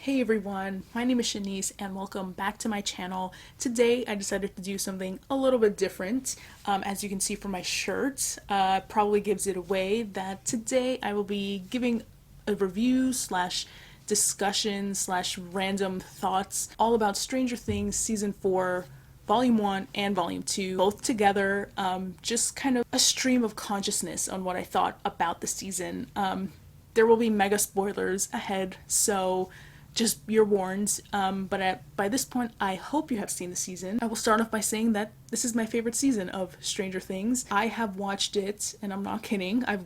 Hey everyone, my name is Shanice and welcome back to my channel. Today I decided to do something a little bit different. As you can see from my shirt, probably gives it away that today I will be giving a review slash discussion slash random thoughts all about Stranger Things Season 4 Volume 1 and Volume 2, both together, just kind of a stream of consciousness on what I thought about the season. There will be mega spoilers ahead, so just you're warned. By this point, I hope you have seen the season. I will start off by saying that this is my favorite season of Stranger Things. I have watched it, and I'm not kidding. I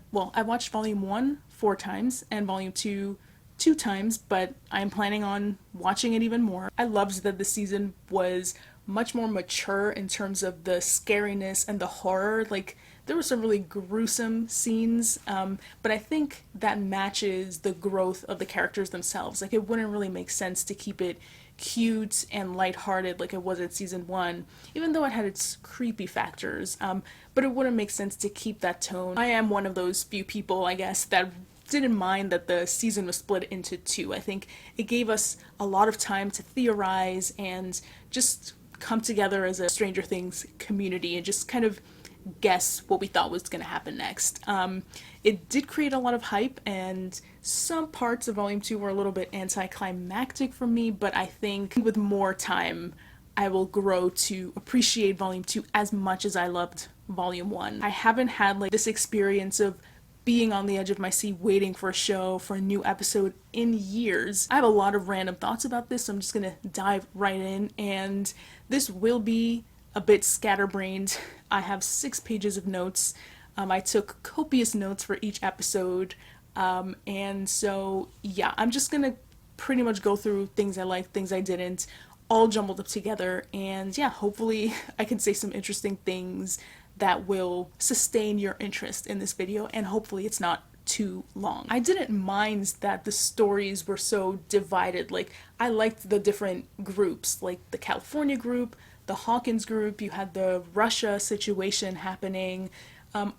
watched Volume 1 4 times and Volume 2 2 times, but I'm planning on watching it even more. I loved that the season was much more mature in terms of the scariness and the horror. Like, there were some really gruesome scenes, but I think that matches the growth of the characters themselves. Like, it wouldn't really make sense to keep it cute and lighthearted like it was in season 1, even though it had its creepy factors, but it wouldn't make sense to keep that tone. I am one of those few people, I guess, that didn't mind that the season was split into two. I think it gave us a lot of time to theorize and just come together as a Stranger Things community and just kind of guess what we thought was going to happen next. It did create a lot of hype, and some parts of Volume 2 were a little bit anticlimactic for me, but I think with more time, I will grow to appreciate Volume 2 as much as I loved Volume 1. I haven't had like this experience of being on the edge of my seat waiting for a show, for a new episode in years. I have a lot of random thoughts about this, so I'm just gonna dive right in, and this will be a bit scatterbrained. I have 6 pages of notes. I took copious notes for each episode, and so yeah, I'm just gonna pretty much go through things I liked, things I didn't, all jumbled up together, and yeah, hopefully I can say some interesting things that will sustain your interest in this video, and hopefully it's not too long. I didn't mind that the stories were so divided. Like, I liked the different groups, like the California group, the Hawkins group, you had the Russia situation happening.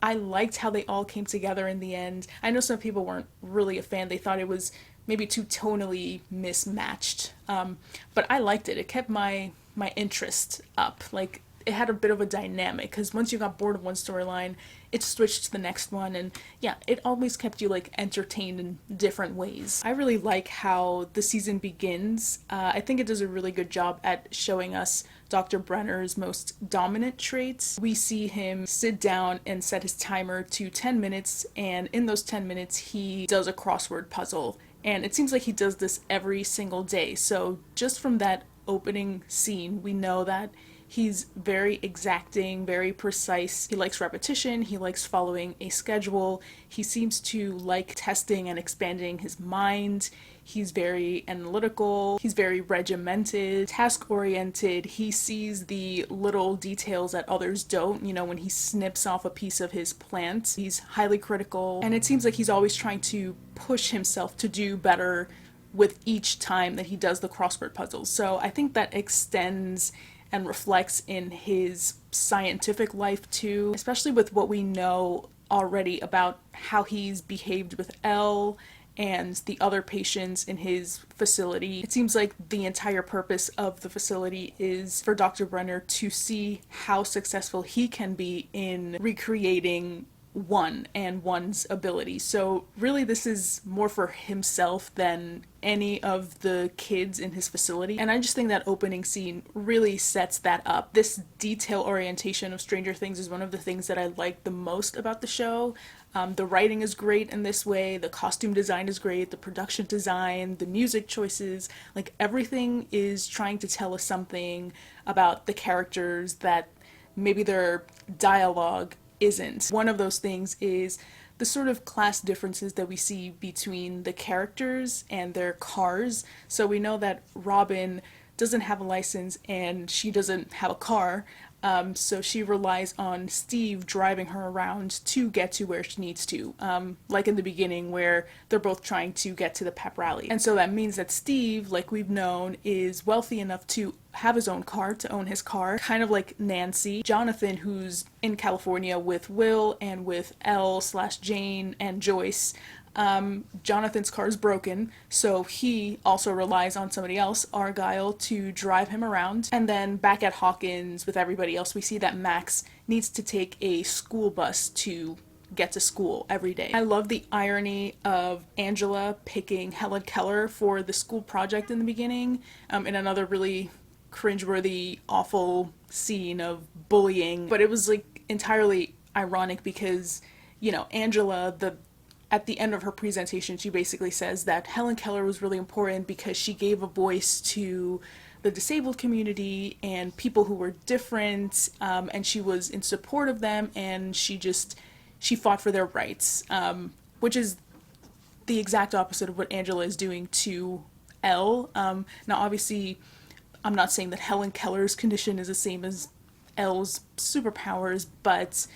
I liked how they all came together in the end. I know some people weren't really a fan. They thought it was maybe too tonally mismatched. But I liked it. It kept my interest up. Like, it had a bit of a dynamic, because once you got bored of one storyline, it switched to the next one, and yeah, it always kept you like entertained in different ways. I really like how the season begins. I think it does a really good job at showing us Dr. Brenner's most dominant traits. We see him sit down and set his timer to 10 minutes, and in those 10 minutes he does a crossword puzzle, and it seems like he does this every single day. So just from that opening scene, we know that he's very exacting, very precise. He likes repetition, he likes following a schedule, he seems to like testing and expanding his mind. He's very analytical, he's very regimented, task-oriented. He sees the little details that others don't. You know, when he snips off a piece of his plant, he's highly critical, and it seems like he's always trying to push himself to do better with each time that he does the crossword puzzles. So I think that extends and reflects in his scientific life too, especially with what we know already about how he's behaved with Elle and the other patients in his facility. It seems like the entire purpose of the facility is for Dr. Brenner to see how successful he can be in recreating one and one's ability. So really this is more for himself than any of the kids in his facility, and I just think that opening scene really sets that up. This detail orientation of Stranger Things is one of the things that I like the most about the show. The writing is great in this way, the costume design is great, the production design, the music choices, like everything is trying to tell us something about the characters that maybe their dialogue isn't. One of those things is the sort of class differences that we see between the characters and their cars. So we know that Robin doesn't have a license and she doesn't have a car, so she relies on Steve driving her around to get to where she needs to, like in the beginning where they're both trying to get to the pep rally. And so that means that Steve, like we've known, is wealthy enough to have his own car, to own his car, kind of like Nancy. Jonathan, who's in California with Will and with Elle slash Jane and Joyce, Jonathan's car is broken, so he also relies on somebody else, Argyle, to drive him around. And then back at Hawkins with everybody else, we see that Max needs to take a school bus to get to school every day. I love the irony of Angela picking Helen Keller for the school project in the beginning, in another really cringeworthy, awful scene of bullying. But it was like entirely ironic because, Angela, at the end of her presentation, she basically says that Helen Keller was really important because she gave a voice to the disabled community and people who were different, and she was in support of them, and she fought for their rights, which is the exact opposite of what Angela is doing to Elle. Now, obviously, I'm not saying that Helen Keller's condition is the same as Elle's superpowers, but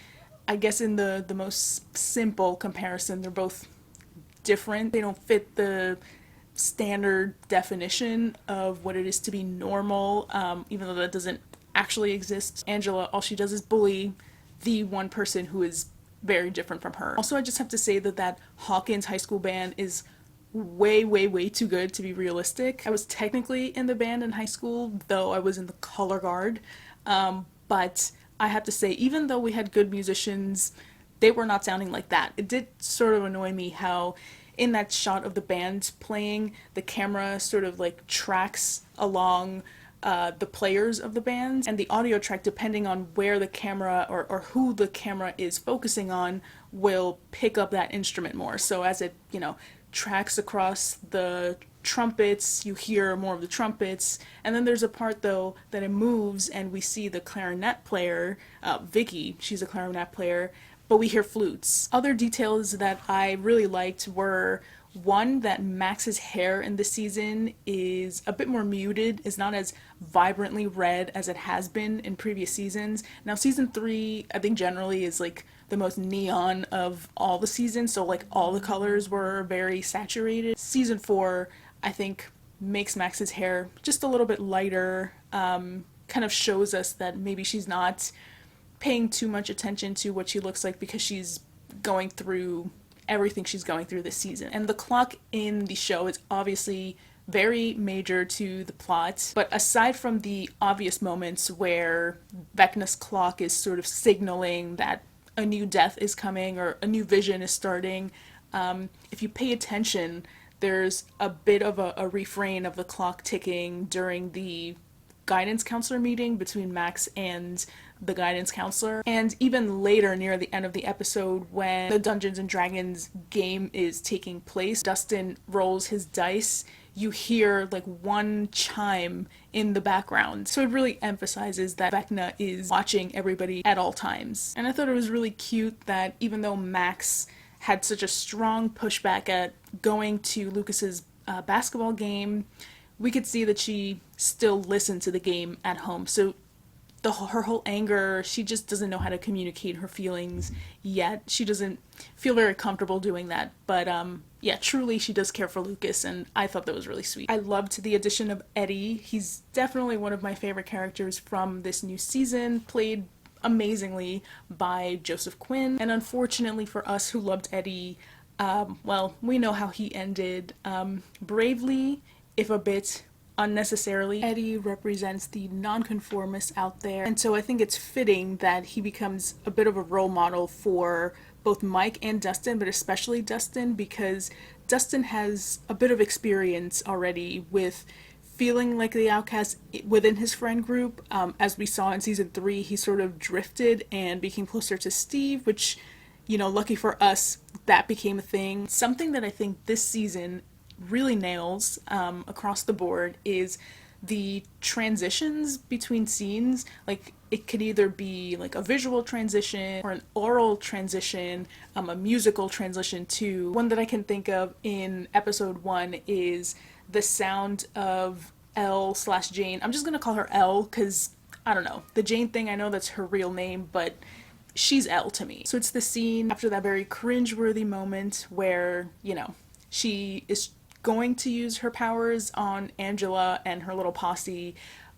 I guess in the most simple comparison, they're both different. They don't fit the standard definition of what it is to be normal, even though that doesn't actually exist. Angela, all she does is bully the one person who is very different from her. Also, I just have to say that Hawkins High School band is way, way, way too good to be realistic. I was technically in the band in high school, though I was in the color guard. But I have to say, even though we had good musicians, they were not sounding like that. It did sort of annoy me how in that shot of the band playing, the camera sort of like tracks along the players of the band, and the audio track, depending on where the camera or who the camera is focusing on, will pick up that instrument more. So as it, tracks across the trumpets, you hear more of the trumpets, and then there's a part though that it moves and we see the clarinet player, Vicky, she's a clarinet player, but we hear flutes. Other details that I really liked were, one, that Max's hair in this season is a bit more muted, is not as vibrantly red as it has been in previous seasons. Now, season 3, I think generally is like the most neon of all the seasons, so like all the colors were very saturated. Season 4, I think, makes Max's hair just a little bit lighter, kind of shows us that maybe she's not paying too much attention to what she looks like because she's going through everything she's going through this season. And the clock in the show is obviously very major to the plot, but aside from the obvious moments where Vecna's clock is sort of signaling that a new death is coming or a new vision is starting, if you pay attention, there's a bit of a refrain of the clock ticking during the guidance counselor meeting between Max and the guidance counselor, and even later near the end of the episode when the Dungeons and Dragons game is taking place, Dustin rolls his dice, you hear like one chime in the background. So it really emphasizes that Vecna is watching everybody at all times. And I thought it was really cute that even though Max had such a strong pushback at going to Lucas's basketball game, we could see that she still listened to the game at home. So her whole anger, she just doesn't know how to communicate her feelings yet. She doesn't feel very comfortable doing that. But yeah, truly she does care for Lucas, and I thought that was really sweet. I loved the addition of Eddie. He's definitely one of my favorite characters from this new season, played amazingly by Joseph Quinn. And unfortunately for us who loved Eddie, well, we know how he ended. Bravely, if a bit unnecessarily. Eddie represents the nonconformist out there, and so I think it's fitting that he becomes a bit of a role model for both Mike and Dustin, but especially Dustin, because Dustin has a bit of experience already with feeling like the outcast within his friend group. As we saw in season 3, he sort of drifted and became closer to Steve, which, lucky for us, that became a thing. Something that I think this season really nails across the board is the transitions between scenes. Like, it could either be like a visual transition or an oral transition, a musical transition too. One that I can think of in episode 1 is the sound of Elle/Jane. I'm just gonna call her Elle because I don't know, the Jane thing, I know that's her real name, but she's Elle to me. So it's the scene after that very cringeworthy moment where, she is going to use her powers on Angela and her little posse,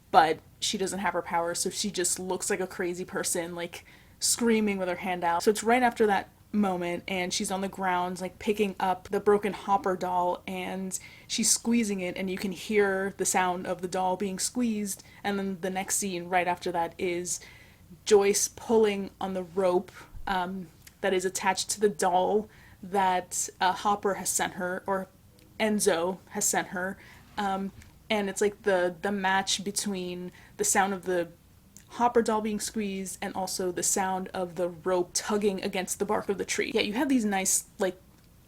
but she doesn't have her powers, so she just looks like a crazy person, like screaming with her hand out. So it's right after that moment, and she's on the ground like picking up the broken Hopper doll, and she's squeezing it, and you can hear the sound of the doll being squeezed. And then the next scene right after that is Joyce pulling on the rope that is attached to the doll that Hopper has sent her, or Enzo has sent her. And it's like the match between the sound of the Hopper doll being squeezed and also the sound of the rope tugging against the bark of the tree. Yeah, you have these nice like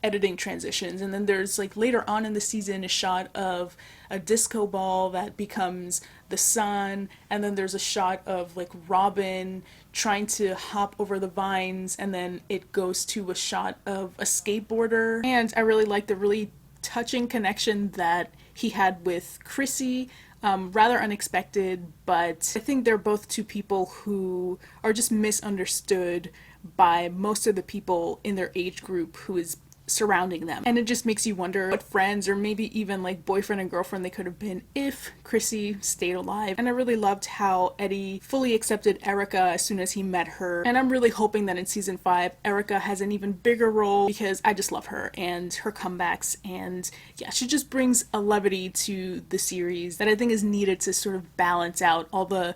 editing transitions, and then there's like later on in the season a shot of a disco ball that becomes the sun, and then there's a shot of like Robin trying to hop over the vines, and then it goes to a shot of a skateboarder. And I really like the really touching connection that he had with Chrissy. Rather unexpected, but I think they're both two people who are just misunderstood by most of the people in their age group who is surrounding them. And it just makes you wonder what friends or maybe even like boyfriend and girlfriend they could have been if Chrissy stayed alive. And I really loved how Eddie fully accepted Erica as soon as he met her. And I'm really hoping that in season 5, Erica has an even bigger role, because I just love her and her comebacks. And yeah, she just brings a levity to the series that I think is needed to sort of balance out all the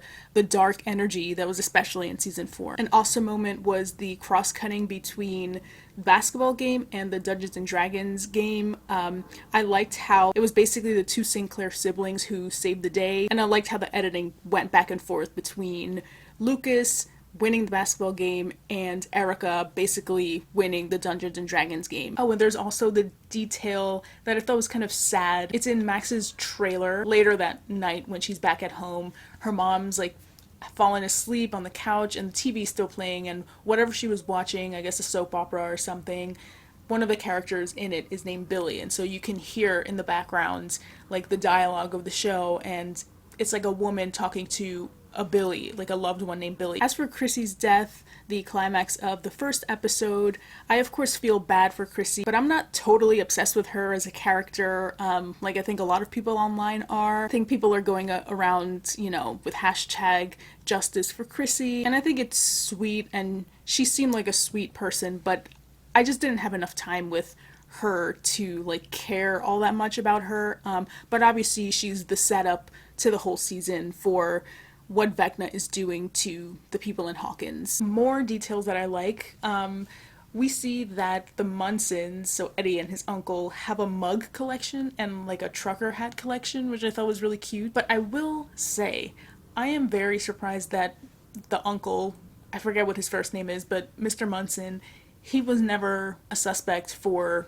dark energy that was especially in season 4. An awesome moment was the cross-cutting between basketball game and the Dungeons and Dragons game. I liked how it was basically the two Sinclair siblings who saved the day, and I liked how the editing went back and forth between Lucas winning the basketball game and Erica basically winning the Dungeons and Dragons game. Oh, and there's also the detail that I thought was kind of sad. It's in Max's trailer later that night when she's back at home. Her mom's like fallen asleep on the couch and the TV's still playing, and whatever she was watching, I guess a soap opera or something, one of the characters in it is named Billy, and so you can hear in the background like the dialogue of the show, and it's like a woman talking to a Billy, like a loved one named Billy. As for Chrissy's death, the climax of the first episode, I of course feel bad for Chrissy, but I'm not totally obsessed with her as a character, like I think a lot of people online are. I think people are going around, you know, with hashtag justice for Chrissy, and I think it's sweet, and she seemed like a sweet person, but I just didn't have enough time with her to like care all that much about her, but obviously she's the setup to the whole season for what Vecna is doing to the people in Hawkins. More details that I like. We see that the Munsons, so Eddie and his uncle, have a mug collection and like a trucker hat collection, which I thought was really cute. But I will say, I am very surprised that the uncle, I forget what his first name is, but Mr. Munson, he was never a suspect for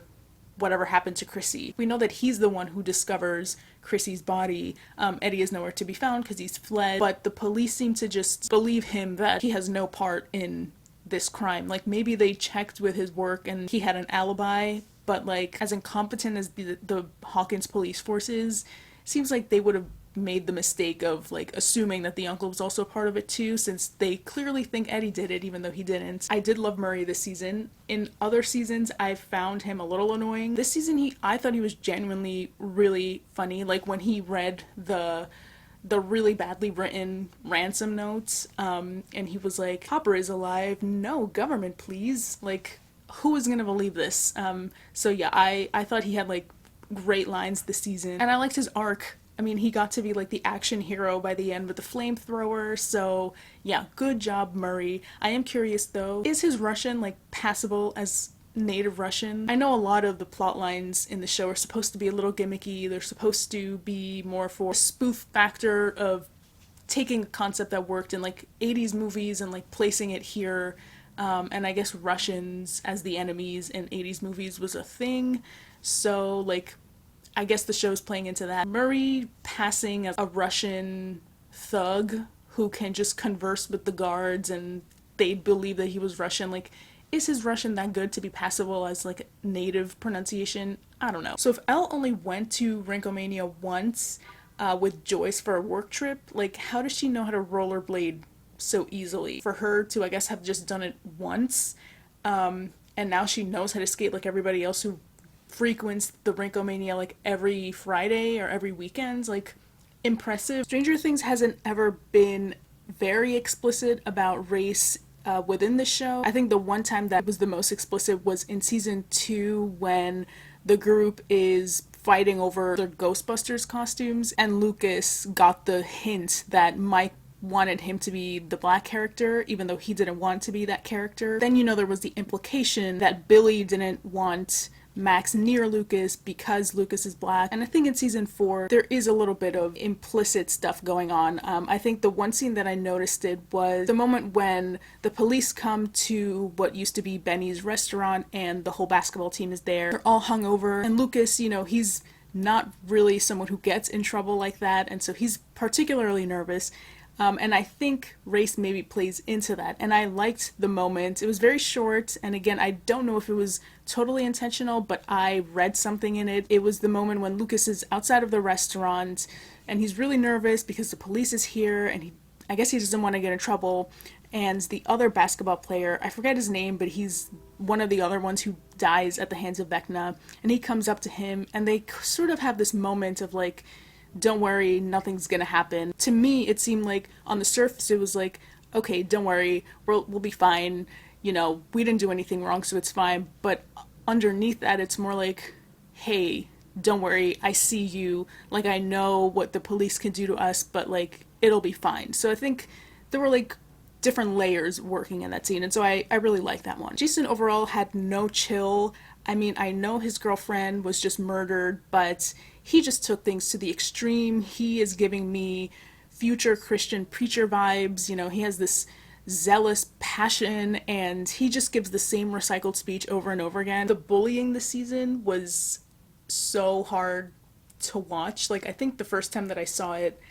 whatever happened to Chrissy. We know that he's the one who discovers Chrissy's body. Eddie is nowhere to be found because he's fled, but the police seem to just believe him that he has no part in this crime. Like maybe they checked with his work and he had an alibi, but like as incompetent as the Hawkins police force is, seems like they would have made the mistake of like assuming that the uncle was also part of it too, since they clearly think Eddie did it even though he didn't. I did love Murray this season. In other seasons I found him a little annoying. This season I thought he was genuinely really funny, like when he read the really badly written ransom notes, and he was like, Hopper is alive, no government please, like who is gonna believe this? So yeah, I thought he had like great lines this season, and I liked his arc. I mean, he got to be like the action hero by the end with the flamethrower, so yeah, good job, Murray. I am curious though, is his Russian like passable as native Russian? I know a lot of the plot lines in the show are supposed to be a little gimmicky, they're supposed to be more for spoof factor of taking a concept that worked in like 80s movies and like placing it here, and I guess Russians as the enemies in 80s movies was a thing, so like I guess the show's playing into that. Murray passing as a Russian thug who can just converse with the guards and they believe that he was Russian. Like, is his Russian that good to be passable as like native pronunciation? I don't know. So if Elle only went to Rinkomania once with Joyce for a work trip, like how does she know how to rollerblade so easily? For her to, I guess, have just done it once, and now she knows how to skate like everybody else who frequents the Rinkomania like every Friday or every weekend, like impressive. Stranger Things hasn't ever been very explicit about race within the show. I think the one time that was the most explicit was in season 2 when the group is fighting over their Ghostbusters costumes, and Lucas got the hint that Mike wanted him to be the black character, even though he didn't want to be that character. Then, there was the implication that Billy didn't want Max near Lucas because Lucas is black. And I think in season 4, there is a little bit of implicit stuff going on. I think the one scene that I noticed it was the moment when the police come to what used to be Benny's restaurant and the whole basketball team is there. They're all hungover, and Lucas, he's not really someone who gets in trouble like that, and so he's particularly nervous. And I think race maybe plays into that. And I liked the moment. It was very short. And again, I don't know if it was totally intentional, but I read something in it. It was the moment when Lucas is outside of the restaurant and he's really nervous because the police is here and I guess he doesn't want to get in trouble. And the other basketball player, I forget his name, but he's one of the other ones who dies at the hands of Vecna. And he comes up to him and they sort of have this moment of like, don't worry, nothing's gonna happen. To me, it seemed like on the surface it was like, okay, don't worry, we'll be fine. We didn't do anything wrong, so it's fine. But underneath that, it's more like, hey, don't worry, I see you. Like, I know what the police can do to us, but like, it'll be fine. So I think there were like different layers working in that scene, and so I really like that one. Jason overall had no chill. I mean, I know his girlfriend was just murdered, but he just took things to the extreme. He is giving me future Christian preacher vibes. He has this zealous passion, and he just gives the same recycled speech over and over again. The bullying this season was so hard to watch. Like, I think the first time that I saw it,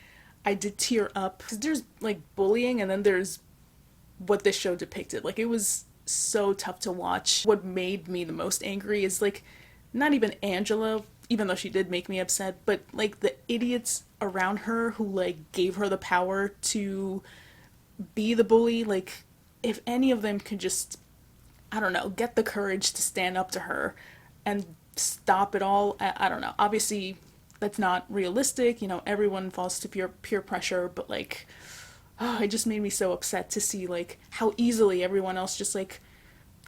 I did tear up. Because there's, like, bullying, and then there's what this show depicted. Like, it was so tough to watch. What made me the most angry is, like, not even Angela, even though she did make me upset, but like the idiots around her who like gave her the power to be the bully. Like, if any of them could just, I don't know, get the courage to stand up to her and stop it all. I don't know. Obviously, that's not realistic. Everyone falls to peer pressure, but like, it just made me so upset to see like how easily everyone else just like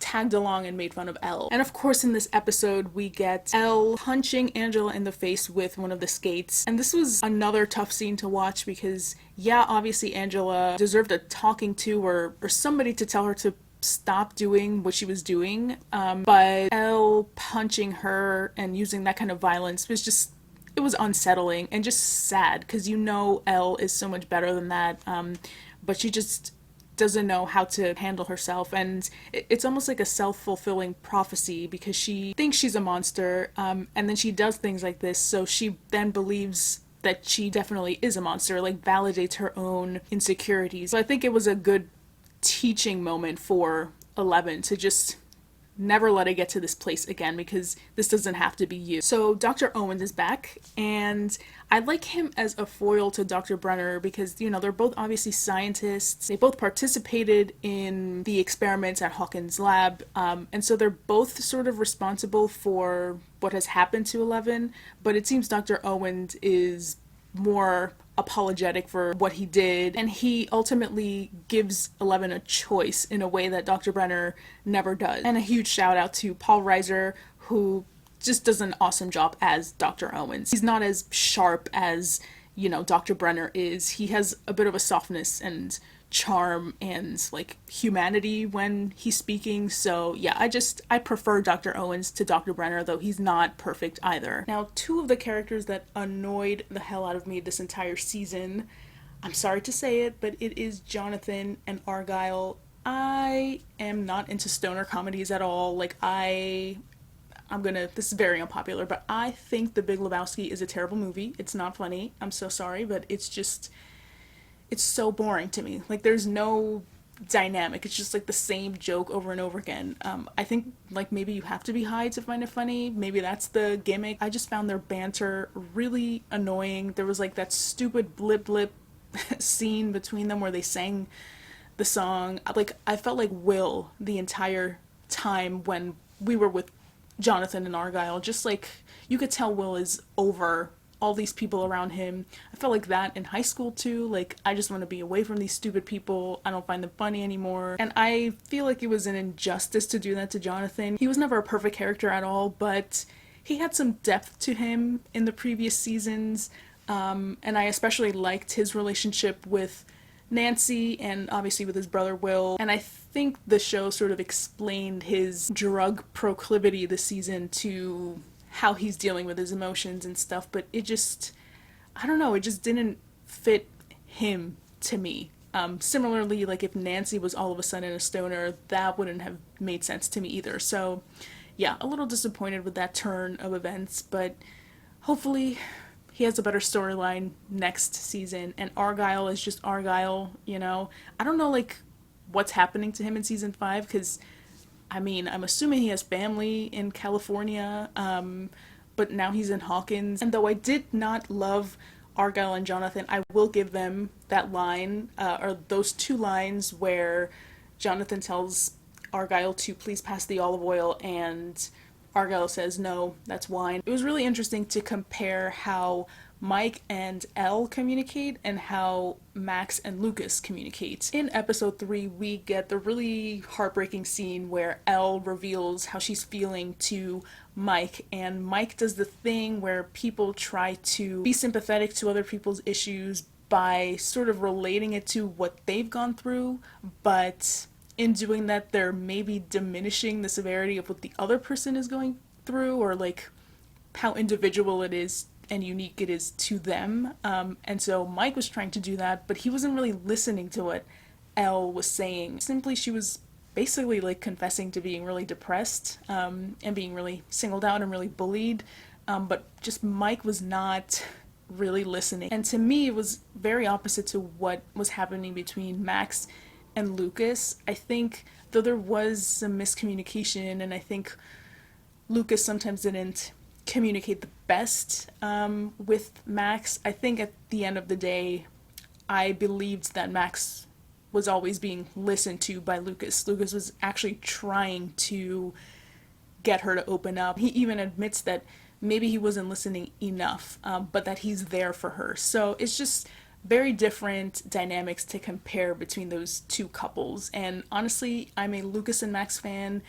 tagged along and made fun of Elle. And of course in this episode we get Elle punching Angela in the face with one of the skates. And this was another tough scene to watch because yeah, obviously Angela deserved a talking to or somebody to tell her to stop doing what she was doing. But Elle punching her and using that kind of violence was just, it was unsettling and just sad because Elle is so much better than that. But she just doesn't know how to handle herself, and it's almost like a self-fulfilling prophecy because she thinks she's a monster, and then she does things like this, so she then believes that she definitely is a monster, like validates her own insecurities. So I think it was a good teaching moment for 11 to just never let it get to this place again because this doesn't have to be you. So Dr. Owens is back, and I like him as a foil to Dr. Brenner because, they're both obviously scientists. They both participated in the experiments at Hawkins Lab, and so they're both sort of responsible for what has happened to 11, but it seems Dr. Owens is more apologetic for what he did, and he ultimately gives 11 a choice in a way that Dr. Brenner never does. And a huge shout out to Paul Reiser, who just does an awesome job as Dr. Owens. He's not as sharp as, Dr. Brenner is. He has a bit of a softness and charm and like humanity when he's speaking. So yeah, I prefer Dr. Owens to Dr. Brenner, though he's not perfect either. Now, two of the characters that annoyed the hell out of me this entire season, I'm sorry to say it, but it is Jonathan and Argyle. I am not into stoner comedies at all. Like, this is very unpopular, but I think The Big Lebowski is a terrible movie. It's not funny. I'm so sorry, but it's so boring to me. Like, there's no dynamic. It's just like the same joke over and over again. I think like maybe you have to be high to find it funny. Maybe that's the gimmick. I just found their banter really annoying. There was like that stupid blip blip scene between them where they sang the song. Like, I felt like Will the entire time when we were with Jonathan and Argyle. Just like, you could tell Will is over all these people around him. I felt like that in high school too. Like, I just want to be away from these stupid people. I don't find them funny anymore. And I feel like it was an injustice to do that to Jonathan. He was never a perfect character at all, but he had some depth to him in the previous seasons. And I especially liked his relationship with Nancy and obviously with his brother Will. And I think the show sort of explained his drug proclivity this season to how he's dealing with his emotions and stuff, but it just, I don't know, it just didn't fit him to me. Similarly, like if Nancy was all of a sudden a stoner, that wouldn't have made sense to me either. So yeah, a little disappointed with that turn of events, but hopefully he has a better storyline next season, and Argyle is just Argyle, you know. I don't know like what's happening to him in season 5, because I mean, I'm assuming he has family in California, but now he's in Hawkins. And though I did not love Argyle and Jonathan, I will give them that line, or those two lines where Jonathan tells Argyle to please pass the olive oil, and Argyle says, no, that's wine. It was really interesting to compare how Mike and Elle communicate and how Max and Lucas communicate. In episode 3, we get the really heartbreaking scene where Elle reveals how she's feeling to Mike, and Mike does the thing where people try to be sympathetic to other people's issues by sort of relating it to what they've gone through, but in doing that, they're maybe diminishing the severity of what the other person is going through, or like how individual it is and unique it is to them. And so Mike was trying to do that, but he wasn't really listening to what Elle was saying. Simply, she was basically like confessing to being really depressed, and being really singled out and really bullied. But just Mike was not really listening. And to me, it was very opposite to what was happening between Max and Lucas. I think, though there was some miscommunication, and I think Lucas sometimes didn't communicate the best with Max, I think at the end of the day, I believed that Max was always being listened to by Lucas. Lucas was actually trying to get her to open up. He even admits that maybe he wasn't listening enough, but that he's there for her. So it's just very different dynamics to compare between those two couples. And honestly, I'm a Lucas and Max fan,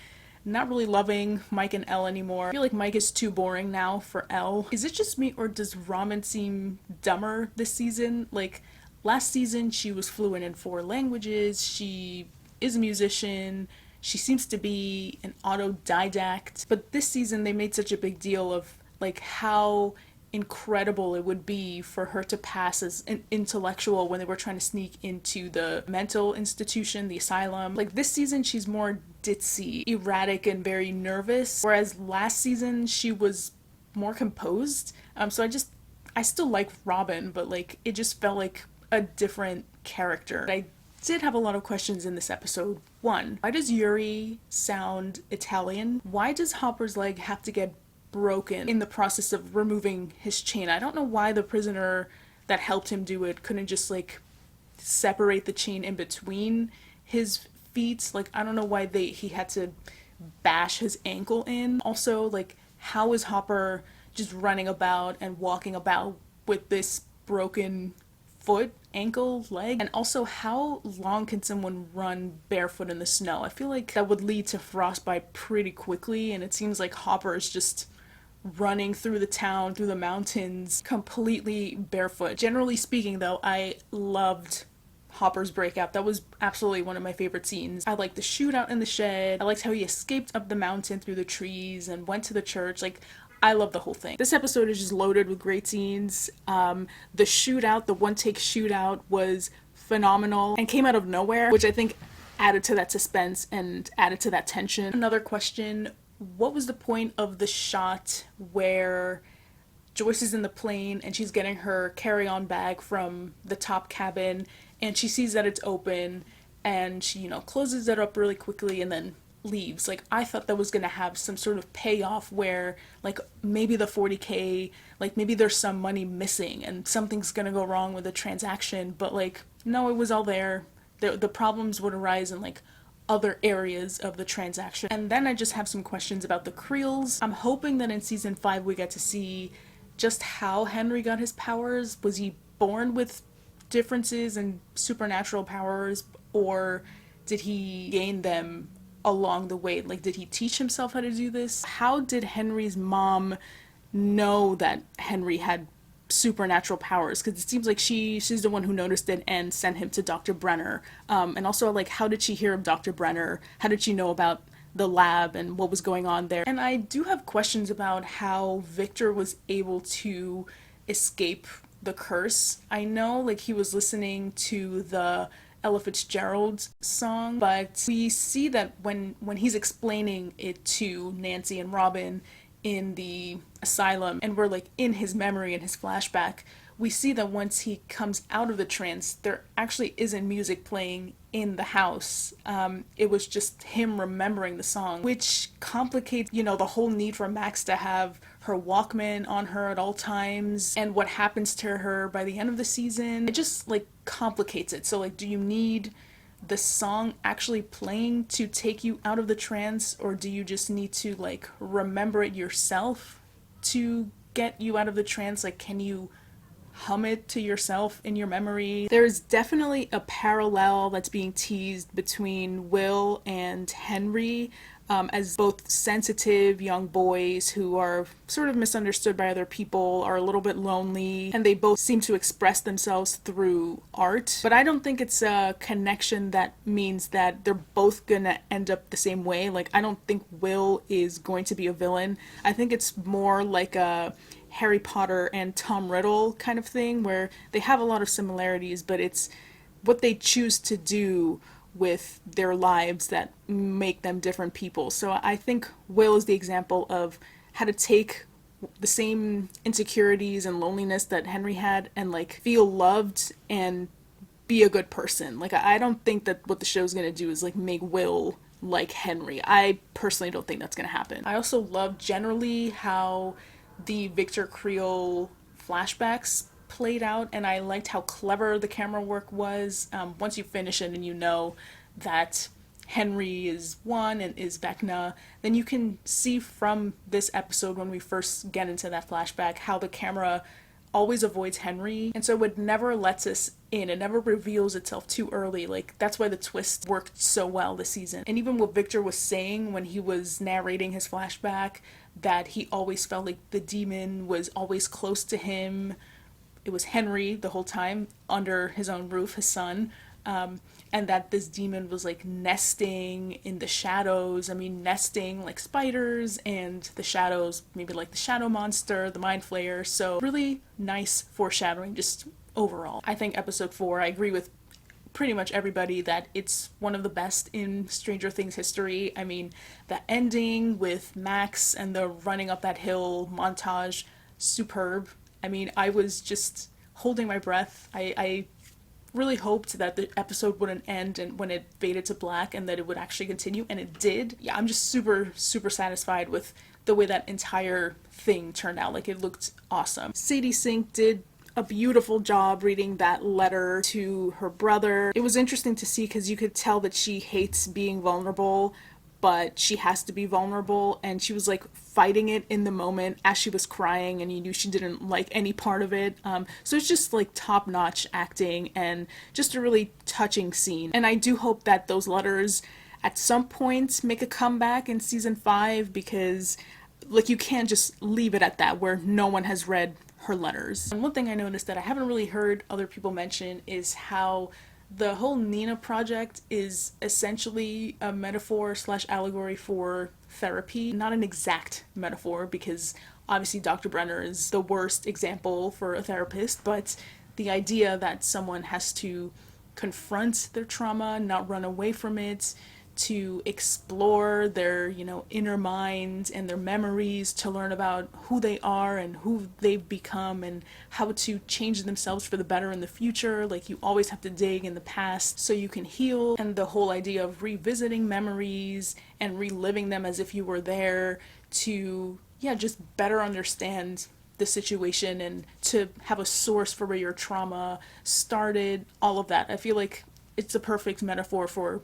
not really loving Mike and Elle anymore. I feel like Mike is too boring now for Elle. Is it just me, or does Ramen seem dumber this season? Like, last season she was fluent in 4 languages, she is a musician, she seems to be an autodidact, but this season they made such a big deal of like how incredible it would be for her to pass as an intellectual when they were trying to sneak into the mental institution, the asylum. Like, this season she's more ditzy, erratic, and very nervous, whereas last season she was more composed. So I still like Robin, but like it just felt like a different character. I did have a lot of questions in this episode. 1, why does Yuri sound Italian? Why does Hopper's leg have to get broken in the process of removing his chain? I don't know why the prisoner that helped him do it couldn't just like separate the chain in between his feet. Like, I don't know why he had to bash his ankle in. Also, like, how is Hopper just running about and walking about with this broken foot, ankle, leg? And also, how long can someone run barefoot in the snow? I feel like that would lead to frostbite pretty quickly, and it seems like Hopper is just running through the town, through the mountains, completely barefoot. Generally speaking, though, I loved Hopper's breakout. That was absolutely one of my favorite scenes. I liked the shootout in the shed. I liked how he escaped up the mountain through the trees and went to the church. Like, I love the whole thing. This episode is just loaded with great scenes. The shootout, the one-take shootout, was phenomenal and came out of nowhere, which I think added to that suspense and added to that tension. Another question, what was the point of the shot where Joyce is in the plane and she's getting her carry-on bag from the top cabin and she sees that it's open and she, closes it up really quickly and then leaves? Like, I thought that was gonna have some sort of payoff where, like, maybe the 40K, like, maybe there's some money missing and something's gonna go wrong with the transaction, but, like, no, it was all there. The problems would arise in, like, other areas of the transaction. And then I just have some questions about the Creels. I'm hoping that in season 5 we get to see just how Henry got his powers. Was he born with differences and supernatural powers, or did he gain them along the way? Like, did he teach himself how to do this? How did Henry's mom know that Henry had supernatural powers? Because it seems like she's the one who noticed it and sent him to Dr. Brenner. And also, like, how did she hear of Dr. Brenner? How did she know about the lab and what was going on there? And I do have questions about how Victor was able to escape the curse. I know, like, he was listening to the Ella Fitzgerald song, but we see that when he's explaining it to Nancy and Robin in the asylum, and we're like in his memory and his flashback, we see that once he comes out of the trance, there actually isn't music playing in the house. It was just him remembering the song, which complicates, the whole need for Max to have her Walkman on her at all times, and what happens to her by the end of the season. It just, like, complicates it. So, like, do you need the song actually playing to take you out of the trance, or do you just need to, like, remember it yourself to get you out of the trance? Like, can you hum it to yourself in your memory? There's definitely a parallel that's being teased between Will and Henry, as both sensitive young boys who are sort of misunderstood by other people, are a little bit lonely, and they both seem to express themselves through art. But I don't think it's a connection that means that they're both gonna end up the same way. Like, I don't think Will is going to be a villain. I think it's more like a Harry Potter and Tom Riddle kind of thing, where they have a lot of similarities, but it's what they choose to do with their lives that make them different people. So I think Will is the example of how to take the same insecurities and loneliness that Henry had and, like, feel loved and be a good person. Like, I don't think that what the show's gonna do is, like, make Will like Henry. I personally don't think that's gonna happen. I also love generally how the Victor Creel flashbacks played out, and I liked how clever the camera work was. Once you finish it and you know that Henry is one and is Vecna, then you can see from this episode, when we first get into that flashback, how the camera always avoids Henry, and so it never lets us in. It never reveals itself too early. Like, that's why the twist worked so well this season. And even what Victor was saying when he was narrating his flashback, that he always felt like the demon was always close to him. It was Henry the whole time, under his own roof, his son. And that this demon was, like, nesting in the shadows. I mean, nesting like spiders, and the shadows, maybe like the shadow monster, the mind flayer. So really nice foreshadowing just overall. I think episode 4, I agree with pretty much everybody that it's one of the best in Stranger Things history. I mean, the ending with Max and the running up that hill montage, superb. I mean, I was just holding my breath. I really hoped that the episode wouldn't end and when it faded to black, and that it would actually continue, and it did. Yeah, I'm just super satisfied with the way that entire thing turned out. Like, it looked awesome. Sadie Sink did a beautiful job reading that letter to her brother. It was interesting to see because you could tell that she hates being vulnerable, but she has to be vulnerable, and she was, like, fighting it in the moment as she was crying, and you knew she didn't like any part of it. So it's just, like, top-notch acting and just a really touching scene. And I do hope that those letters at some point make a comeback in season 5, because, like, you can't just leave it at that where no one has read her letters. And one thing I noticed that I haven't really heard other people mention is how the whole Nina project is essentially a metaphor / allegory for therapy. Not an exact metaphor, because obviously Dr. Brenner is the worst example for a therapist, but the idea that someone has to confront their trauma, not run away from it, to explore their, inner minds and their memories, to learn about who they are and who they've become and how to change themselves for the better in the future. Like, you always have to dig in the past so you can heal. And the whole idea of revisiting memories and reliving them as if you were there to, just better understand the situation and to have a source for where your trauma started, all of that. I feel like it's a perfect metaphor for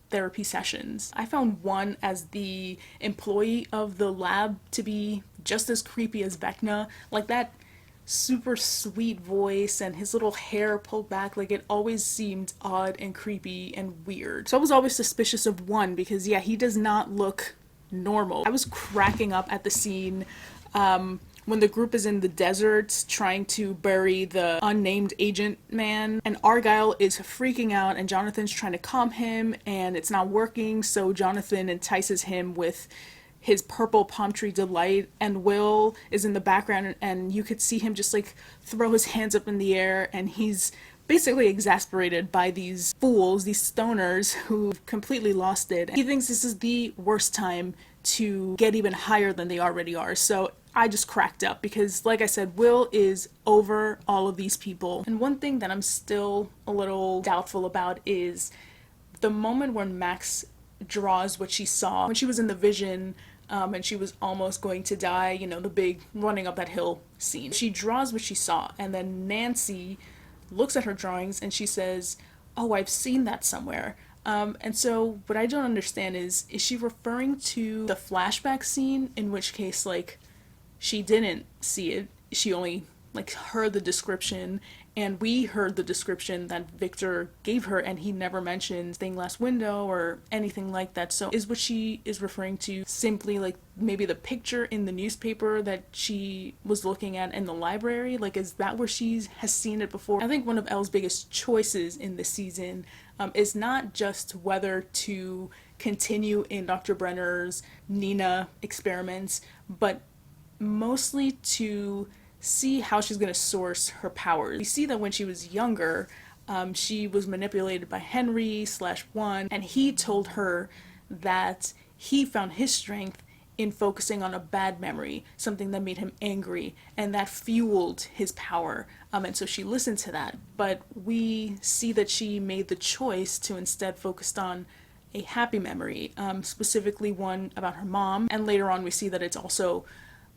therapy sessions. I found one as the employee of the lab to be just as creepy as Vecna. Like that super sweet voice and his little hair pulled back, like it always seemed odd and creepy and weird. So I was always suspicious of one because yeah, he does not look normal. I was cracking up at the scene when the group is in the desert trying to bury the unnamed agent man, and Argyle is freaking out and Jonathan's trying to calm him and it's not working, so Jonathan entices him with his purple palm tree delight, and Will is in the background and you could see him just like throw his hands up in the air, and he's basically exasperated by these fools, these stoners who've completely lost it. He thinks this is the worst time to get even higher than they already are. So I just cracked up because, like I said, Will is over all of these people. And one thing that I'm still a little doubtful about is the moment when Max draws what she saw when she was in the vision, and she was almost going to die, you know, the big running up that hill scene. She draws what she saw, and then Nancy looks at her drawings and she says, "Oh, I've seen that somewhere." And so what I don't understand is she referring to the flashback scene, in which case, like, she didn't see it, she only, like, heard the description, and we heard the description that Victor gave her, and he never mentioned stained glass window or anything like that. So is what she is referring to simply, like, maybe the picture in the newspaper that she was looking at in the library? Like, is that where she has seen it before? I think one of Elle's biggest choices in this season is not just whether to continue in Dr. Brenner's Nina experiments, but mostly to see how she's going to source her powers. We see that when she was younger, she was manipulated by Henry/1, and he told her that he found his strength in focusing on a bad memory, something that made him angry, and that fueled his power. And so she listened to that. But we see that she made the choice to instead focus on a happy memory, specifically one about her mom, and later on we see that it's also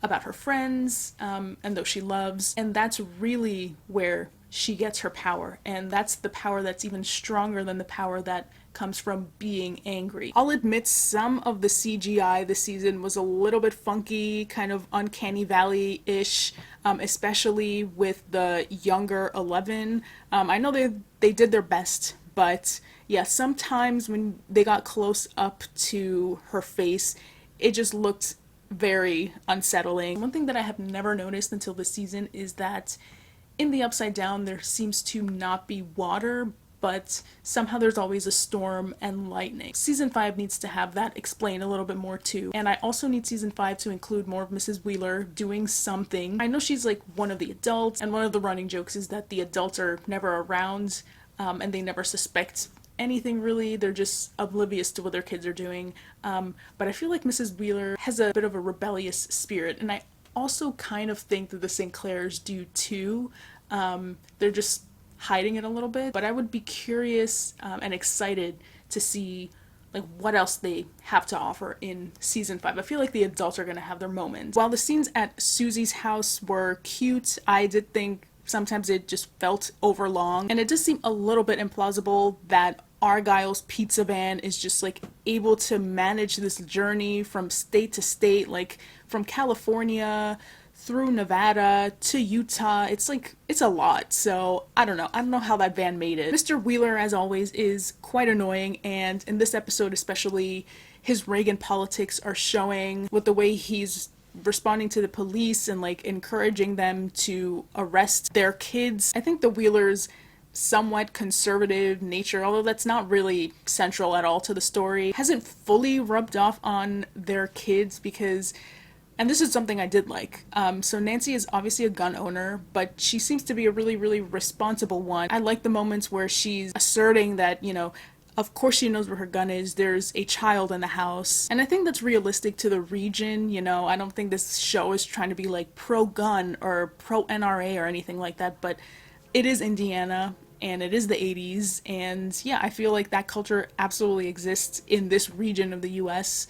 about her friends, and those she loves, and that's really where she gets her power, and that's the power that's even stronger than the power that comes from being angry. I'll admit some of the CGI this season was a little bit funky, kind of Uncanny Valley-ish, especially with the younger 11. I know they did their best, but yeah, sometimes when they got close up to her face, it just looked very unsettling. One thing that I have never noticed until this season is that in the Upside Down there seems to not be water, but somehow there's always a storm and lightning. Season 5 needs to have that explained a little bit more too, and I also need Season 5 to include more of Mrs. Wheeler doing something. I know she's like one of the adults, and one of the running jokes is that the adults are never around, and they never suspect anything really, they're just oblivious to what their kids are doing, but I feel like Mrs. Wheeler has a bit of a rebellious spirit, and I also kind of think that the Sinclairs do too. They're just hiding it a little bit, but I would be curious and excited to see like what else they have to offer in season 5. I feel like the adults are gonna have their moments. While the scenes at Susie's house were cute, I did think sometimes it just felt overlong, and it does seem a little bit implausible that Argyle's pizza van is just like able to manage this journey from state to state, like from California through Nevada to Utah. It's like, it's a lot. So I don't know how that van made it. Mr. Wheeler, as always, is quite annoying, and in this episode especially, his Reagan politics are showing with the way he's responding to the police and like encouraging them to arrest their kids. I think the Wheelers' somewhat conservative nature, although that's not really central at all to the story, hasn't fully rubbed off on their kids because, and this is something I did like, so Nancy is obviously a gun owner, but she seems to be a really, really responsible one. I like the moments where she's asserting that, you know, of course she knows where her gun is, there's a child in the house, and I think that's realistic to the region, you know. I don't think this show is trying to be like pro-gun or pro-NRA or anything like that, but it is Indiana, and it is the 80s, and yeah, I feel like that culture absolutely exists in this region of the US.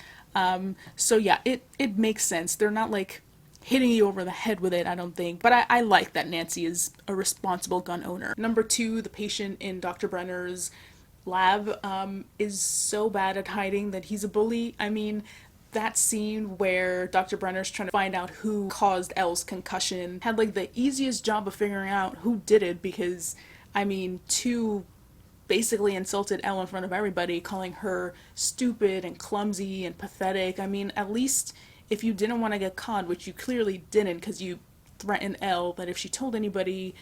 So yeah, it makes sense. They're not like hitting you over the head with it, I don't think. But I like that Nancy is a responsible gun owner. Number 2, the patient in Dr. Brenner's Lab is so bad at hiding that he's a bully. I mean, that scene where Dr. Brenner's trying to find out who caused Elle's concussion had like the easiest job of figuring out who did it because, I mean, two basically insulted Elle in front of everybody, calling her stupid and clumsy and pathetic. I mean, at least if you didn't want to get caught, which you clearly didn't because you threatened Elle that if she told anybody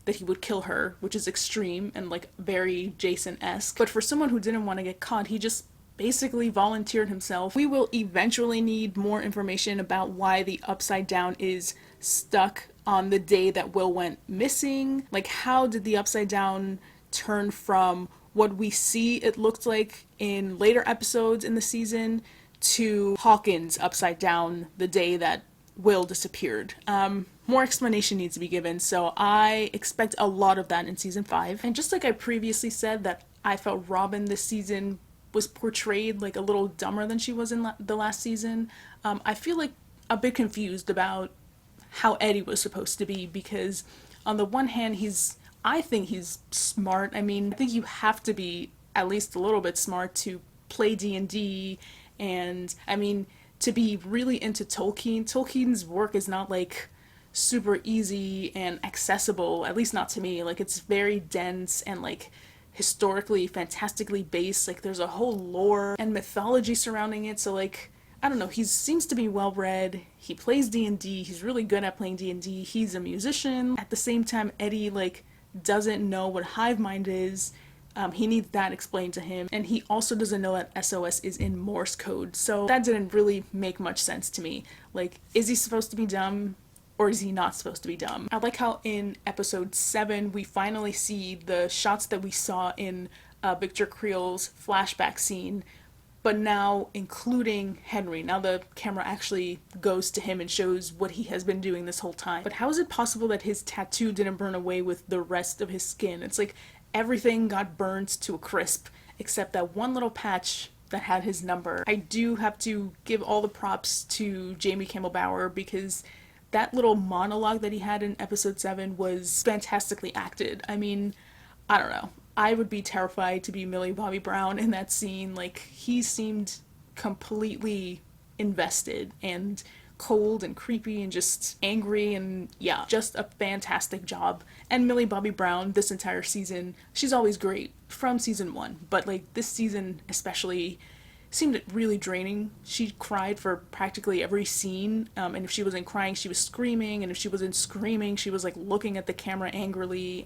that he would kill her, which is extreme and like very Jason-esque. But for someone who didn't want to get caught, he just basically volunteered himself. We will eventually need more information about why the Upside Down is stuck on the day that Will went missing. Like, how did the Upside Down turn from what we see it looked like in later episodes in the season to Hawkins upside down the day that Will disappeared? More explanation needs to be given, so I expect a lot of that in season 5. And just like I previously said that I felt Robin this season was portrayed like a little dumber than she was in the last season, I feel like a bit confused about how Eddie was supposed to be, because on the one hand I think he's smart. I mean, I think you have to be at least a little bit smart to play D&D, and I mean, to be really into Tolkien. Tolkien's work is not like super easy and accessible, at least not to me. Like, it's very dense and like historically fantastically based. Like, there's a whole lore and mythology surrounding it, so like, I don't know, he seems to be well read. He plays D&D. He's really good at playing D&D. He's a musician. At the same time, Eddie like doesn't know what hive mind is. He needs that explained to him, and he also doesn't know that SOS is in Morse code, so that didn't really make much sense to me. Like, is he supposed to be dumb, or is he not supposed to be dumb? I like how in episode 7 we finally see the shots that we saw in Victor Creel's flashback scene, but now including Henry. Now the camera actually goes to him and shows what he has been doing this whole time. But how is it possible that his tattoo didn't burn away with the rest of his skin? It's like everything got burned to a crisp except that one little patch that had his number. I do have to give all the props to Jamie Campbell Bower, because that little monologue that he had in episode 7 was fantastically acted. I mean, I don't know. I would be terrified to be Millie Bobby Brown in that scene. Like, he seemed completely invested and cold and creepy and just angry, and yeah, just a fantastic job. And Millie Bobby Brown this entire season, she's always great from season 1, but like this season especially seemed really draining. She cried for practically every scene, and if she wasn't crying she was screaming, and if she wasn't screaming she was like looking at the camera angrily,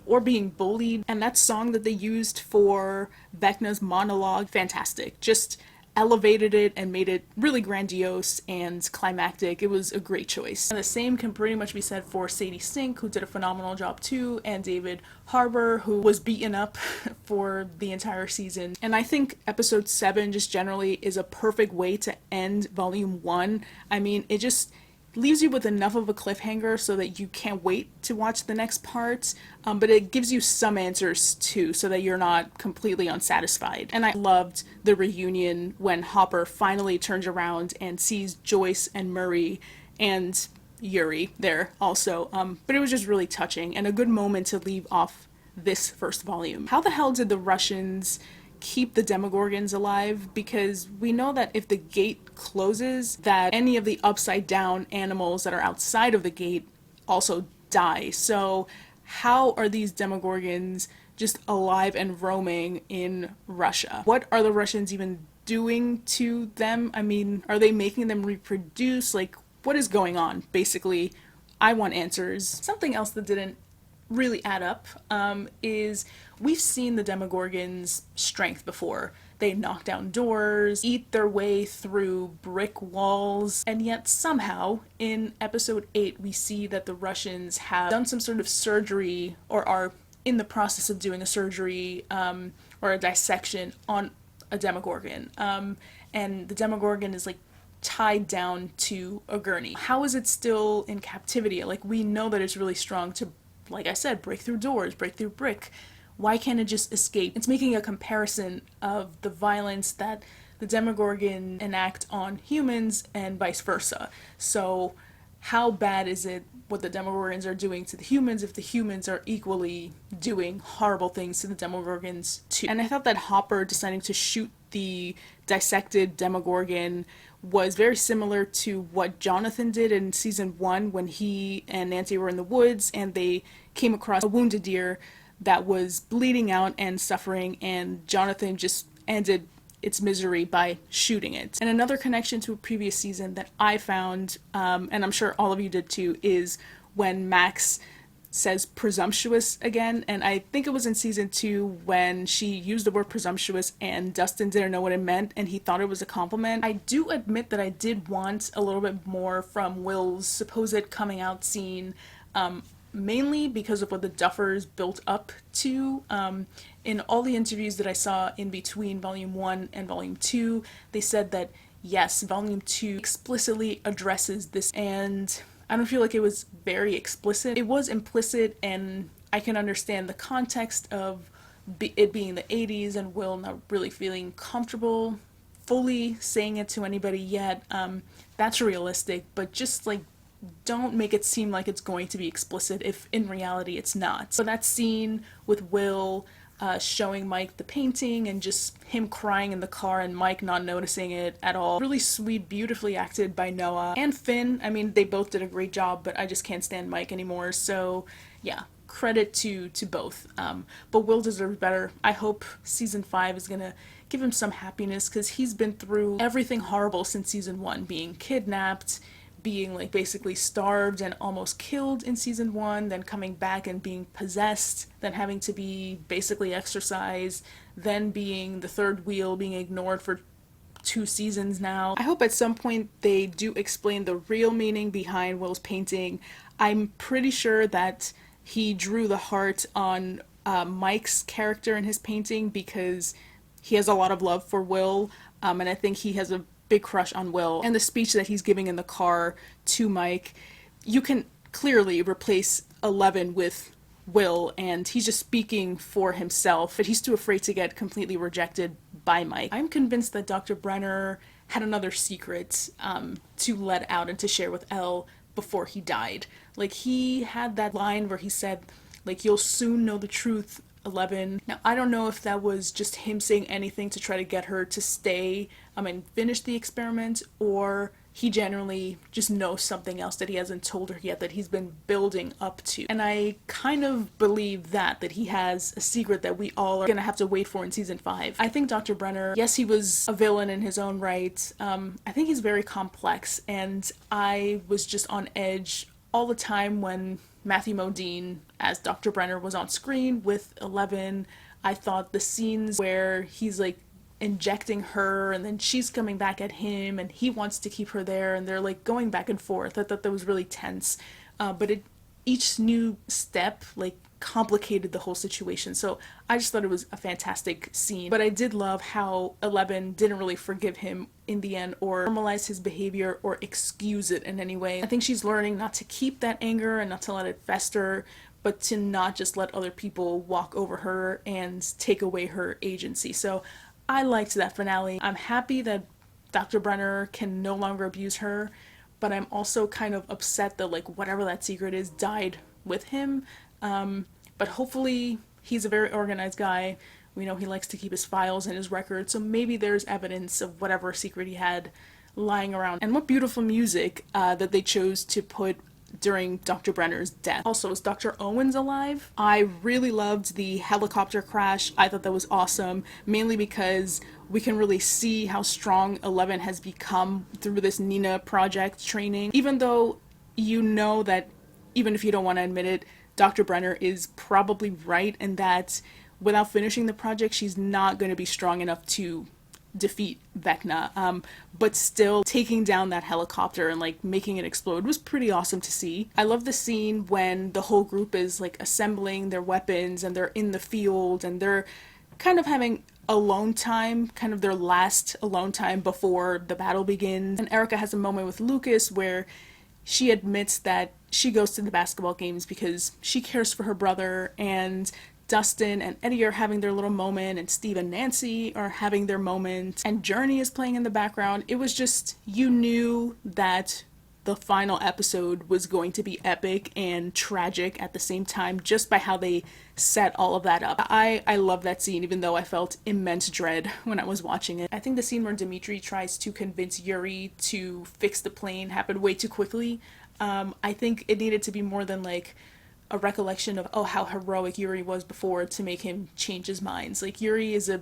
or being bullied. And that song that they used for Vecna's monologue, fantastic. Just elevated it and made it really grandiose and climactic. It was a great choice. And the same can pretty much be said for Sadie Sink, who did a phenomenal job too, and David Harbour, who was beaten up for the entire season. And I think episode 7 just generally is a perfect way to end volume 1. I mean, it just leaves you with enough of a cliffhanger so that you can't wait to watch the next part, but it gives you some answers too, so that you're not completely unsatisfied. And I loved the reunion when Hopper finally turns around and sees Joyce and Murray and Yuri there also, but it was just really touching and a good moment to leave off this first volume. How the hell did the Russians keep the Demogorgons alive? Because we know that if the gate closes, that any of the upside down animals that are outside of the gate also die. So how are these Demogorgons just alive and roaming in Russia? What are the Russians even doing to them? I mean, are they making them reproduce? Like, what is going on? Basically, I want answers. Something else that didn't really add up is we've seen the Demogorgons' strength before. They knock down doors, eat their way through brick walls, and yet somehow in episode 8 we see that the Russians have done some sort of surgery, or are in the process of doing a surgery or a dissection on a Demogorgon, and the Demogorgon is like tied down to a gurney. How is it still in captivity? Like, we know that it's really strong to, like I said, break through doors, break through brick. Why can't it just escape? It's making a comparison of the violence that the Demogorgon enact on humans and vice versa. So how bad is it what the Demogorgons are doing to the humans if the humans are equally doing horrible things to the Demogorgons too? And I thought that Hopper deciding to shoot the dissected Demogorgon was very similar to what Jonathan did in season 1 when he and Nancy were in the woods and they came across a wounded deer that was bleeding out and suffering, and Jonathan just ended its misery by shooting it. And another connection to a previous season that I found, and I'm sure all of you did too, is when Max says presumptuous again, and I think it was in season 2 when she used the word presumptuous and Dustin didn't know what it meant and he thought it was a compliment. I do admit that I did want a little bit more from Will's supposed coming out scene, mainly because of what the Duffers built up to. In all the interviews that I saw in between Volume 1 and Volume 2, they said that yes, Volume 2 explicitly addresses this, and I don't feel like it was very explicit. It was implicit, and I can understand the context of it being the 80s and Will not really feeling comfortable fully saying it to anybody yet. That's realistic, but just like don't make it seem like it's going to be explicit if in reality it's not. So that scene with Will showing Mike the painting and just him crying in the car and Mike not noticing it at all. Really sweet, beautifully acted by Noah and Finn. I mean, they both did a great job, but I just can't stand Mike anymore. So yeah, credit to both. But Will deserves better. I hope season 5 is gonna give him some happiness because he's been through everything horrible since season 1, being kidnapped, being like basically starved and almost killed in season 1, then coming back and being possessed, then having to be basically exorcised, then being the third wheel, being ignored for 2 seasons now. I hope at some point they do explain the real meaning behind Will's painting. I'm pretty sure that he drew the heart on Mike's character in his painting because he has a lot of love for Will, and I think he has a big crush on Will. And the speech that he's giving in the car to Mike, you can clearly replace 11 with Will, and he's just speaking for himself, but he's too afraid to get completely rejected by Mike. I'm convinced that Dr. Brenner had another secret to let out and to share with Elle before he died. Like, he had that line where he said, like, you'll soon know the truth, 11. Now, I don't know if that was just him saying anything to try to get her to stay and finish the experiment, or he generally just knows something else that he hasn't told her yet that he's been building up to. And I kind of believe that he has a secret that we all are gonna have to wait for in season 5. I think Dr. Brenner, yes, he was a villain in his own right. I think he's very complex, and I was just on edge all the time when Matthew Modine as Dr. Brenner was on screen with 11. I thought the scenes where he's like injecting her and then she's coming back at him and he wants to keep her there and they're like going back and forth, I thought that was really tense. But each new step like complicated the whole situation, so I just thought it was a fantastic scene. But I did love how 11 didn't really forgive him in the end or normalize his behavior or excuse it in any way. I think she's learning not to keep that anger and not to let it fester, but to not just let other people walk over her and take away her agency. So I liked that finale. I'm happy that Dr. Brenner can no longer abuse her, but I'm also kind of upset that like whatever that secret is died with him. But hopefully he's a very organized guy. We know he likes to keep his files and his records, so maybe there's evidence of whatever secret he had lying around. And what beautiful music that they chose to put during Dr. Brenner's death. Also, is Dr. Owens alive? I really loved the helicopter crash. I thought that was awesome, mainly because we can really see how strong 11 has become through this Nina project training. Even though you know that, even if you don't want to admit it, Dr. Brenner is probably right in that without finishing the project, she's not going to be strong enough to defeat Vecna, but still taking down that helicopter and like making it explode was pretty awesome to see. I love the scene when the whole group is like assembling their weapons and they're in the field and they're kind of having alone time, kind of their last alone time before the battle begins. And Erica has a moment with Lucas where she admits that she goes to the basketball games because she cares for her brother, and Dustin and Eddie are having their little moment, and Steve and Nancy are having their moment, and Journey is playing in the background. It was just, you knew that the final episode was going to be epic and tragic at the same time, just by how they set all of that up. I love that scene, even though I felt immense dread when I was watching it. I think the scene where Dimitri tries to convince Yuri to fix the plane happened way too quickly. I think it needed to be more than like a recollection of, oh, how heroic Yuri was before to make him change his minds. Like, Yuri is a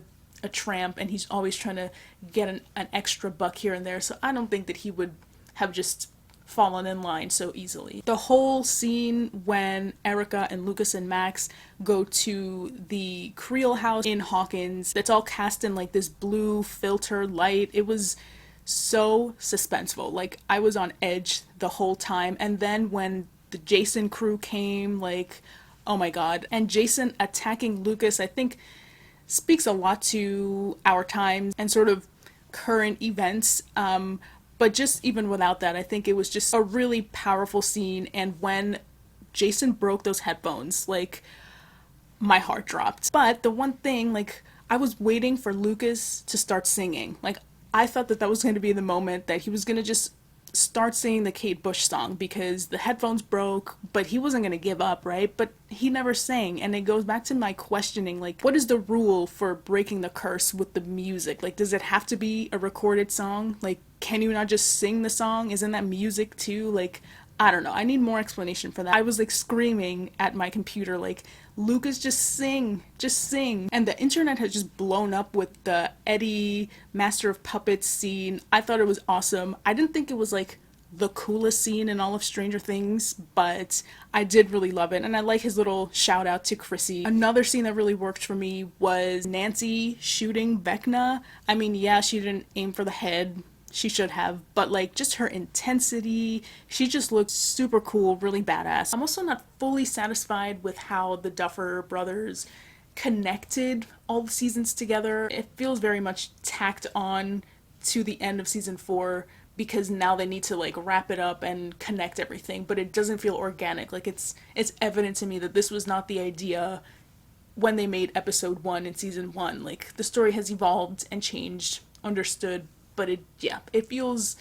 tramp and he's always trying to get an extra buck here and there, so I don't think that he would have just fallen in line so easily. The whole scene when Erica and Lucas and Max go to the Creel house in Hawkins, that's all cast in like this blue filter light, it was so suspenseful. Like, I was on edge the whole time. And then when the Jason crew came, like, oh my god. And Jason attacking Lucas, I think, speaks a lot to our times and sort of current events. But just even without that, I think it was just a really powerful scene. And when Jason broke those headphones, like, my heart dropped. But the one thing, like, I was waiting for Lucas to start singing. Like, I thought that that was going to be the moment that he was going to just start singing the Kate Bush song, because the headphones broke, but he wasn't going to give up, right? But he never sang, and it goes back to my questioning, like, what is the rule for breaking the curse with the music? Like, does it have to be a recorded song? Like, can you not just sing the song? Isn't that music too? Like, I don't know. I need more explanation for that. I was like screaming at my computer, like, Lucas, just sing, just sing. And the internet has just blown up with the Eddie Master of Puppets scene. I thought it was awesome. I didn't think it was like the coolest scene in all of Stranger Things, but I did really love it. And I like his little shout out to Chrissy. Another scene that really worked for me was Nancy shooting Vecna. I mean, yeah, she didn't aim for the head. She should have, but like, just her intensity, she just looked super cool, really badass. I'm also not fully satisfied with how the Duffer brothers connected all the seasons together. It feels very much tacked on to the end of season 4, because now they need to like wrap it up and connect everything, but it doesn't feel organic. Like, it's evident to me that this was not the idea when they made episode 1 in season 1. Like, the story has evolved and changed, understood, but it feels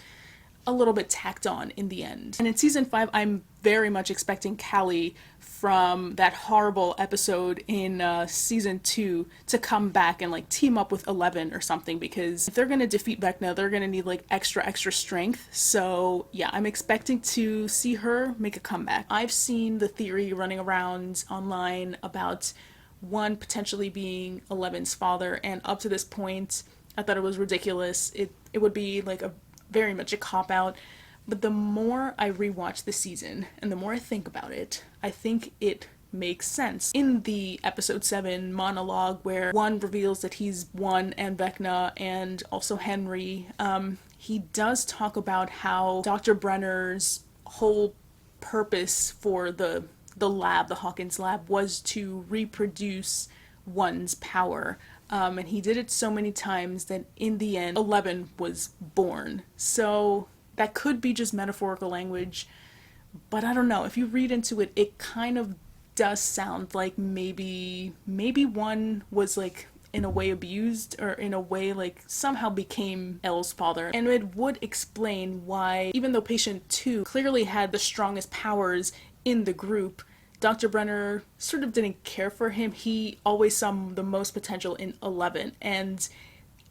a little bit tacked on in the end. And in season 5, I'm very much expecting Callie from that horrible episode in season 2 to come back and like team up with 11 or something, because if they're gonna defeat Vecna, they're gonna need like extra strength. So yeah, I'm expecting to see her make a comeback. I've seen the theory running around online about one potentially being 11's father, and up to this point I thought it was ridiculous. It would be like a very much a cop-out. But the more I rewatch the season and the more I think about it, I think it makes sense. In the episode 7 monologue where one reveals that he's one and Vecna and also Henry, he does talk about how Dr. Brenner's whole purpose for the lab, the Hawkins Lab, was to reproduce one's power. And he did it so many times that in the end 11 was born. So that could be just metaphorical language, but I don't know. If you read into it, it kind of does sound like maybe one was like in a way abused, or in a way like somehow became Elle's father. And it would explain why, even though patient 2 clearly had the strongest powers in the group, Dr. Brenner sort of didn't care for him. He always saw the most potential in 11, and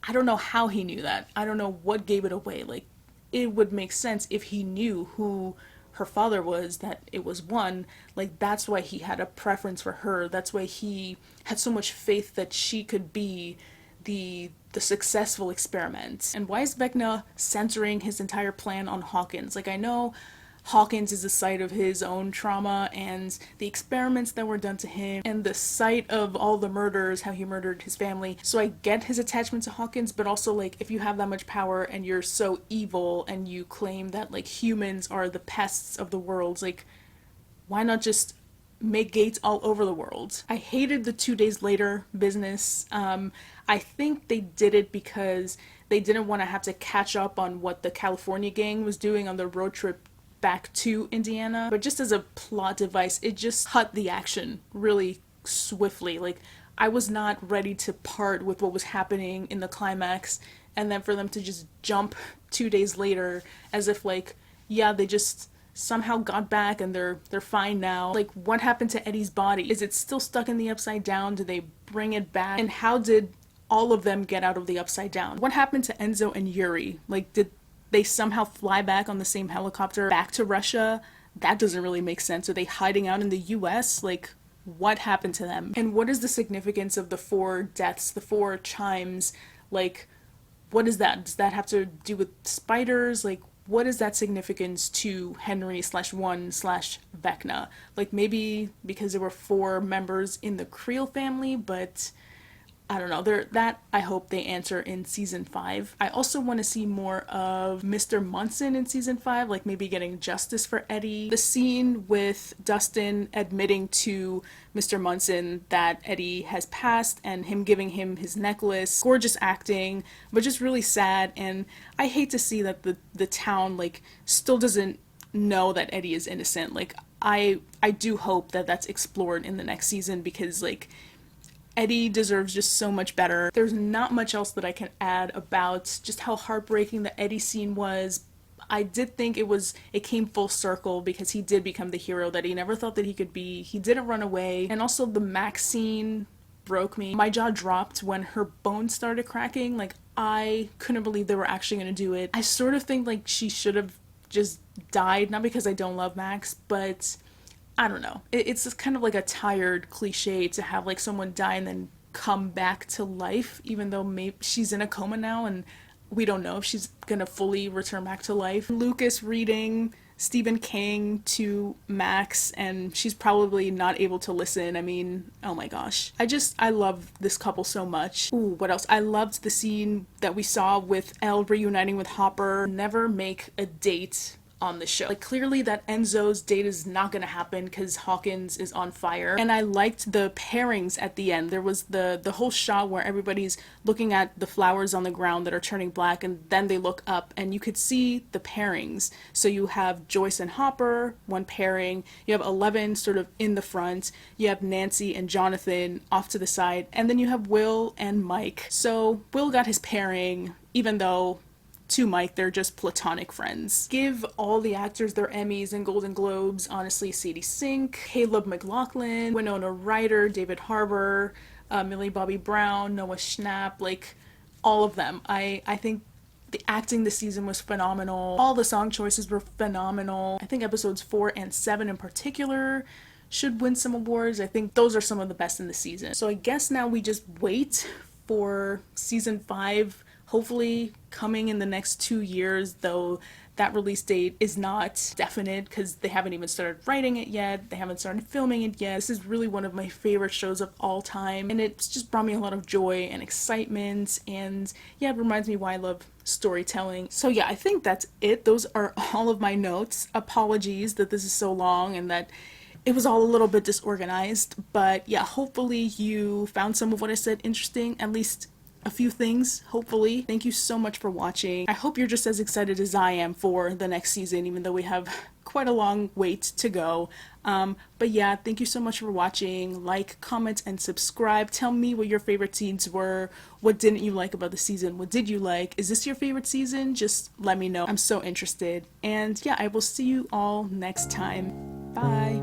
I don't know how he knew that. I don't know what gave it away. Like, it would make sense if he knew who her father was, that it was one. Like, that's why he had a preference for her. That's why he had so much faith that she could be the successful experiment. And why is Vecna censoring his entire plan on Hawkins? Like, I know Hawkins is the site of his own trauma and the experiments that were done to him and the site of all the murders, how he murdered his family. So I get his attachment to Hawkins, but also, like, if you have that much power and you're so evil and you claim that like humans are the pests of the world, like, why not just make gates all over the world? I hated the 2 days later business. I think they did it because they didn't want to have to catch up on what the California gang was doing on the road trip back to Indiana. But just as a plot device, it just cut the action really swiftly. Like, I was not ready to part with what was happening in the climax, and then for them to just jump 2 days later as if like yeah, they just somehow got back and they're fine now. Like, what happened to Eddie's body? Is it still stuck in the Upside Down? Did they bring it back? And how did all of them get out of the Upside Down? What happened to Enzo and Yuri? Like, did they somehow fly back on the same helicopter back to Russia? That doesn't really make sense. Are they hiding out in the US? Like, what happened to them? And what is the significance of the 4 deaths, the 4 chimes? Like, what is that? Does that have to do with spiders? Like, what is that significance to Henry slash one slash Vecna? Like, maybe because there were 4 members in the Creel family, but I don't know. That I hope they answer in season 5. I also want to see more of Mr. Munson in season 5, like maybe getting justice for Eddie. The scene with Dustin admitting to Mr. Munson that Eddie has passed and him giving him his necklace. Gorgeous acting, but just really sad. And I hate to see that the town like still doesn't know that Eddie is innocent. Like, I do hope that that's explored in the next season, because like Eddie deserves just so much better. There's not much else that I can add about just how heartbreaking the Eddie scene was. I did think it came full circle, because he did become the hero that he never thought that he could be. He didn't run away. And also the Max scene broke me. My jaw dropped when her bones started cracking. Like, I couldn't believe they were actually going to do it. I sort of think like she should have just died, not because I don't love Max, but I don't know. It's just kind of like a tired cliche to have like someone die and then come back to life, even though maybe she's in a coma now and we don't know if she's gonna fully return back to life. Lucas reading Stephen King to Max, and she's probably not able to listen. I mean, oh my gosh. I love this couple so much. Ooh, what else? I loved the scene that we saw with Elle reuniting with Hopper. Never make a date on the show. Like, clearly that Enzo's date is not gonna happen because Hawkins is on fire. And I liked the pairings at the end. There was the whole shot where everybody's looking at the flowers on the ground that are turning black, and then they look up and you could see the pairings. So you have Joyce and Hopper, one pairing, you have Eleven sort of in the front, you have Nancy and Jonathan off to the side, and then you have Will and Mike. So Will got his pairing, even though to Mike, they're just platonic friends. Give all the actors their Emmys and Golden Globes. Honestly, Sadie Sink, Caleb McLaughlin, Winona Ryder, David Harbour, Millie Bobby Brown, Noah Schnapp, like all of them. I think the acting this season was phenomenal. All the song choices were phenomenal. I think episodes 4 and 7 in particular should win some awards. I think those are some of the best in the season. So I guess now we just wait for season 5, hopefully coming in the next 2 years, though that release date is not definite because they haven't even started writing it yet. They haven't started filming it yet. This is really one of my favorite shows of all time, and it's just brought me a lot of joy and excitement, and yeah, it reminds me why I love storytelling. So yeah, I think that's it. Those are all of my notes. Apologies that this is so long and that it was all a little bit disorganized, but yeah, hopefully you found some of what I said interesting, at least a few things, hopefully. Thank you so much for watching. I hope you're just as excited as I am for the next season, even though we have quite a long wait to go. But yeah, thank you so much for watching. Like, comment, and subscribe. Tell me what your favorite scenes were. What didn't you like about the season? What did you like? Is this your favorite season? Just let me know. I'm so interested. And yeah, I will see you all next time. Bye.